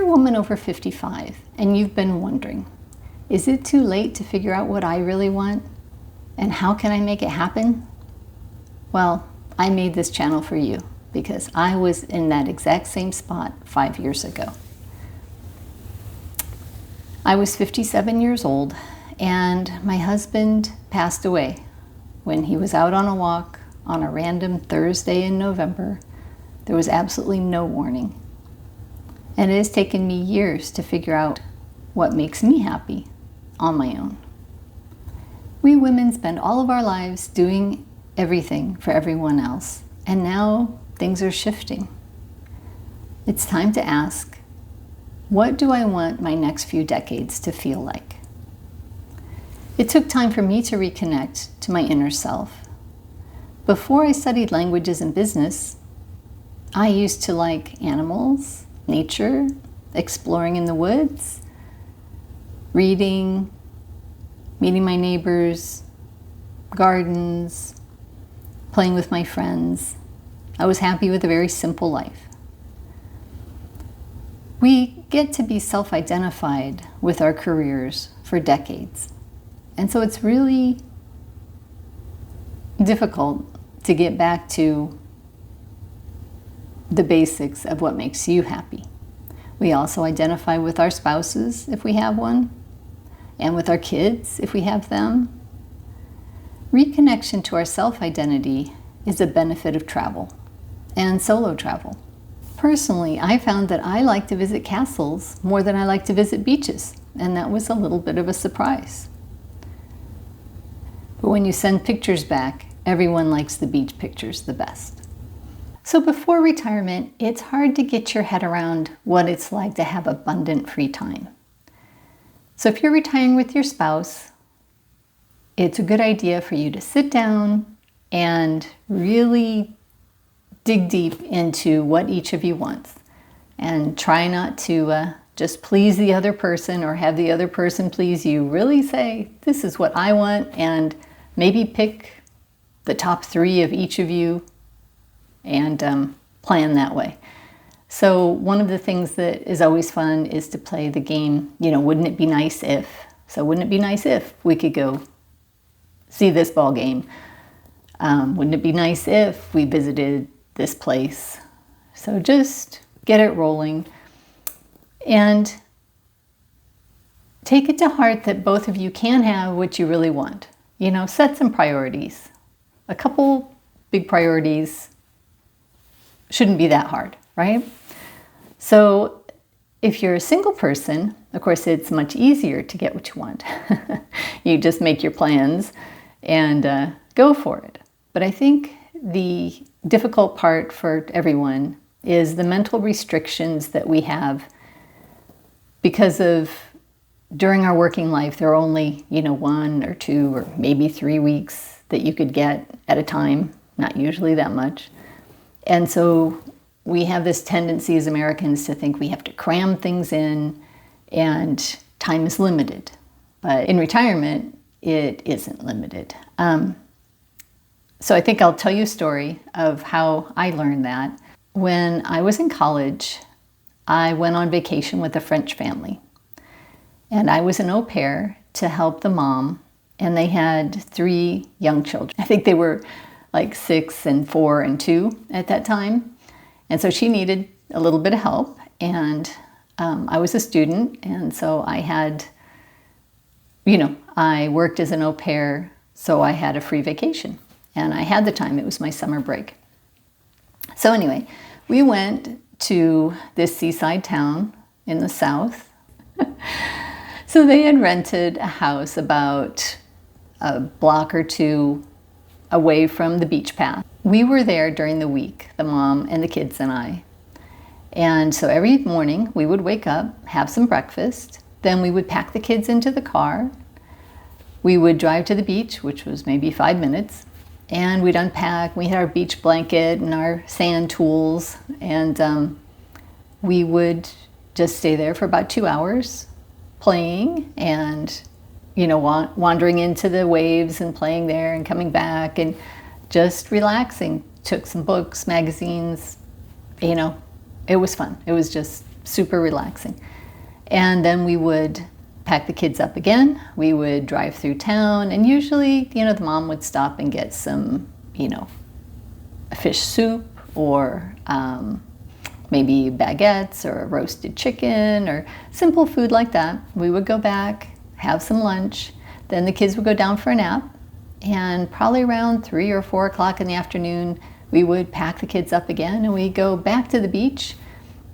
you're a woman over 55 and you've been wondering, is it too late to figure out what I really want? And how can I make it happen? Well, I made this channel for you because I was in that exact same spot 5 years ago. I was 57 years old and my husband passed away when he was out on a walk on a random Thursday in November. There was absolutely no warning. And it has taken me years to figure out what makes me happy on my own. We women spend all of our lives doing everything for everyone else, and now things are shifting. It's time to ask, what do I want my next few decades to feel like? It took time for me to reconnect to my inner self. Before I studied languages and business, I used to like animals, nature, exploring in the woods, reading, meeting my neighbors, gardens, playing with my friends. I was happy with a very simple life. We get to be self-identified with our careers for decades. And so it's really difficult to get back to the basics of what makes you happy. We also identify with our spouses, if we have one, and with our kids, if we have them. Reconnection to our self-identity is a benefit of travel, and solo travel. Personally, I found that I like to visit castles more than I like to visit beaches, and that was a little bit of a surprise. But when you send pictures back, everyone likes the beach pictures the best. So before retirement, it's hard to get your head around what it's like to have abundant free time. So if you're retiring with your spouse, it's a good idea for you to sit down and really dig deep into what each of you wants. And try not to just please the other person or have the other person please you. Really say, this is what I want, and maybe pick the top 3 of each of you and plan that way. So one of the things that is always fun is to play the game, wouldn't it be nice if? So wouldn't it be nice if we could go see this ball game? Wouldn't it be nice if we visited this place? So just get it rolling and take it to heart that both of you can have what you really want. Set some priorities. A couple big priorities shouldn't be that hard, right? So if you're a single person, of course, it's much easier to get what you want. You just make your plans and go for it. But I think the difficult part for everyone is the mental restrictions that we have because of during our working life, there are only, 1 or 2 or maybe 3 weeks that you could get at a time, not usually that much. And so we have this tendency as Americans to think we have to cram things in and time is limited. But in retirement, it isn't limited. So I think I'll tell you a story of how I learned that. When I was in college, I went on vacation with a French family. And I was an au pair to help the mom, and they had 3 young children. I think they were like 6 and 4 and 2 at that time. And so she needed a little bit of help, and I was a student, and so I had, I worked as an au pair, so I had a free vacation. And I had the time, it was my summer break. So anyway, we went to this seaside town in the south. So they had rented a house about a block or 2 away from the beach path. We were there during the week, the mom and the kids and I. And so every morning we would wake up, have some breakfast, then we would pack the kids into the car. We would drive to the beach, which was maybe 5 minutes, and we'd unpack. We had our beach blanket and our sand tools, and we would just stay there for about 2 hours playing and wandering into the waves and playing there and coming back and just relaxing. Took some books, magazines, it was fun. It was just super relaxing. And then we would pack the kids up again. We would drive through town, and usually, the mom would stop and get some, a fish soup or maybe baguettes or a roasted chicken or simple food like that. We would go back, have some lunch. Then the kids would go down for a nap. And probably around 3 or 4 o'clock in the afternoon, we would pack the kids up again and we'd go back to the beach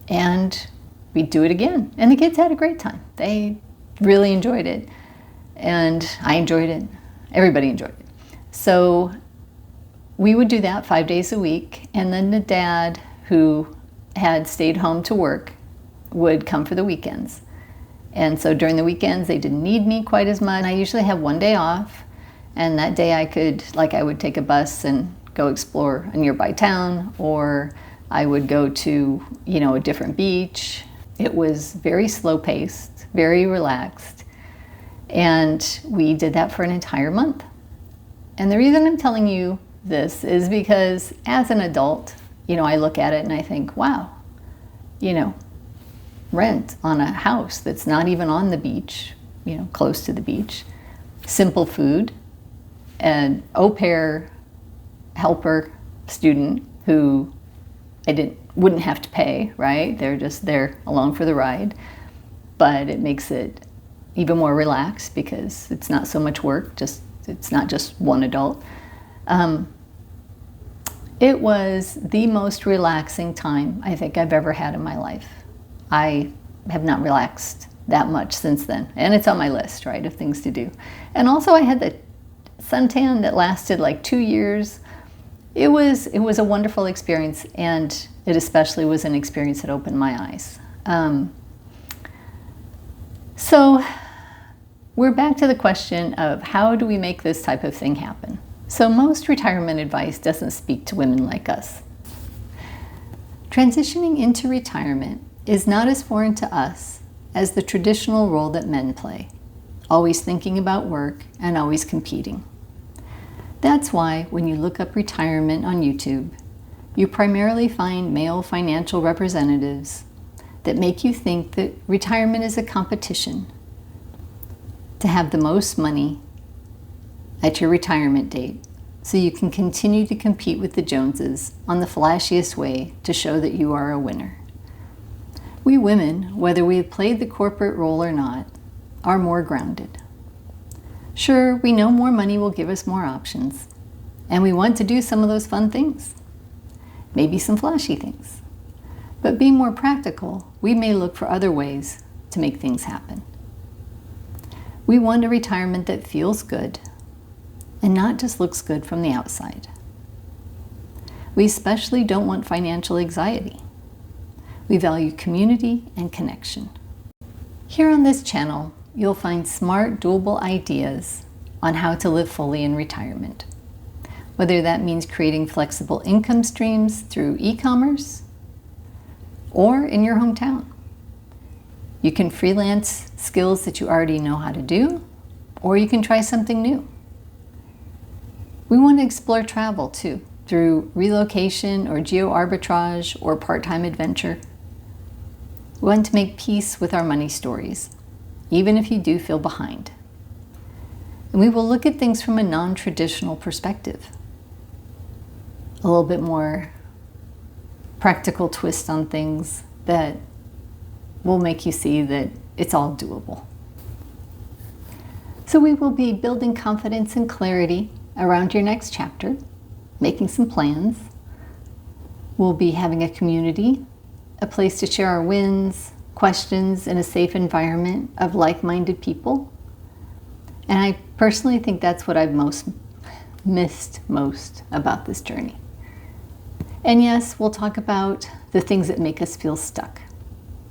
and we'd do it again. And the kids had a great time. They really enjoyed it. And I enjoyed it. Everybody enjoyed it. So we would do that 5 days a week. And then the dad, who had stayed home to work, would come for the weekends. And so during the weekends, they didn't need me quite as much. I usually have one day off. And that day I would take a bus and go explore a nearby town, or I would go to, a different beach. It was very slow paced, very relaxed. And we did that for an entire month. And the reason I'm telling you this is because as an adult, I look at it and I think, wow, rent on a house that's not even on the beach, close to the beach, simple food, an au pair helper student who wouldn't have to pay, right? They're just there along for the ride. But it makes it even more relaxed because it's not so much work, it's not just one adult. It was the most relaxing time I think I've ever had in my life. I have not relaxed that much since then. And it's on my list, right, of things to do. And also I had the suntan that lasted like 2 years. It was a wonderful experience, and it especially was an experience that opened my eyes. So we're back to the question of how do we make this type of thing happen? So most retirement advice doesn't speak to women like us. Transitioning into retirement is not as foreign to us as the traditional role that men play, always thinking about work and always competing. That's why when you look up retirement on YouTube, you primarily find male financial representatives that make you think that retirement is a competition to have the most money at your retirement date so you can continue to compete with the Joneses on the flashiest way to show that you are a winner. We women, whether we have played the corporate role or not, are more grounded. Sure, we know more money will give us more options, and we want to do some of those fun things, maybe some flashy things. But being more practical, we may look for other ways to make things happen. We want a retirement that feels good and not just looks good from the outside. We especially don't want financial anxiety. We value community and connection. Here on this channel, you'll find smart, doable ideas on how to live fully in retirement. Whether that means creating flexible income streams through e-commerce or in your hometown. You can freelance skills that you already know how to do, or you can try something new. We want to explore travel too, through relocation or geo-arbitrage or part-time adventure. We want to make peace with our money stories, even if you do feel behind. And we will look at things from a non-traditional perspective. A little bit more practical twist on things that will make you see that it's all doable. So we will be building confidence and clarity around your next chapter, making some plans. We'll be having a community, a place to share our wins, questions, in a safe environment of like-minded people. And I personally think that's what I've missed most about this journey. And yes, we'll talk about the things that make us feel stuck.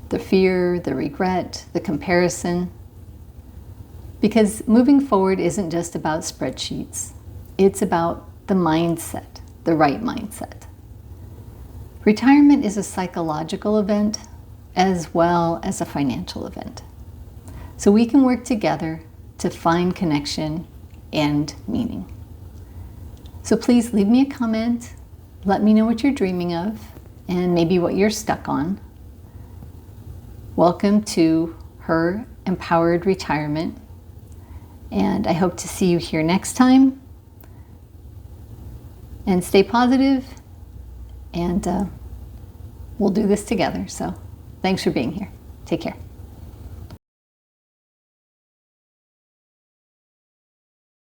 The fear, the regret, the comparison. Because moving forward isn't just about spreadsheets. It's about the mindset, the right mindset. Retirement is a psychological event as well as a financial event. So we can work together to find connection and meaning. So please leave me a comment. Let me know what you're dreaming of and maybe what you're stuck on. welcome to Her Empowered Retirement. And I hope to see you here next time. And stay positive, and we'll do this together. So thanks for being here. Take care.